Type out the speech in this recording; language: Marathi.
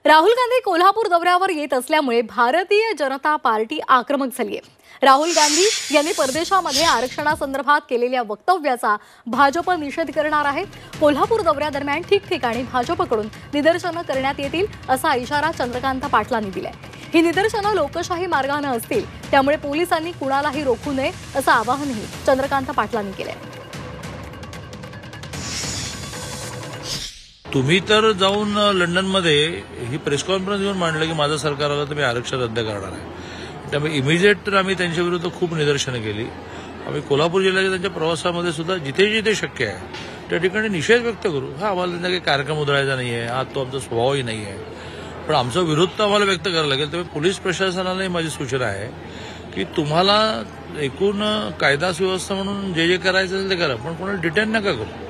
राहुल गांधी कोल्हापूर दौऱ्यावर येत असल्यामुळे भारतीय जनता पार्टी आक्रमक झाली आहे। राहुल गांधी यांनी परदेशामध्ये आरक्षणासंदर्भात केलेल्या वक्तव्याचा भाजप निषेध करणार आहे। कोल्हापूर दौऱ्यादरम्यान ठिकठिकाणी भाजपकडून निदर्शनं करण्यात येतील असा इशारा चंद्रकांत पाटलांनी दिलाय। ही निदर्शनं लोकशाही मार्गाने असतील, त्यामुळे पोलिसांनी कुणालाही रोखू नये असं आवाहनही चंद्रकांत पाटलांनी केलंय। तुम्ही तर जाऊन लंडनमध्ये ही प्रेस कॉन्फरन्स घेऊन मांडलं की माझं सरकार आलं तर मी आरक्षण रद्द करणार आहे। त्यामुळे इमिजिएट तर आम्ही त्यांच्या विरुद्ध खूप निदर्शनं केली। आम्ही कोल्हापूर जिल्ह्याच्या त्यांच्या प्रवासामध्ये सुद्धा जिथे जिथे शक्य आहे त्या ठिकाणी निषेध व्यक्त करू। हा आम्हाला त्यांचा काही कार्यक्रम उधळायचा नाहीये, हा तो आमचा स्वभावही नाहीये, पण आमचा विरोध तर आम्हाला व्यक्त करायला लागेल। त्यामुळे पोलीस प्रशासनालाही माझी सूचना आहे की तुम्हाला एकूण कायदा सुव्यवस्था म्हणून जे जे करायचं असेल ते करा, पण कोणाला डिटेन नका करू।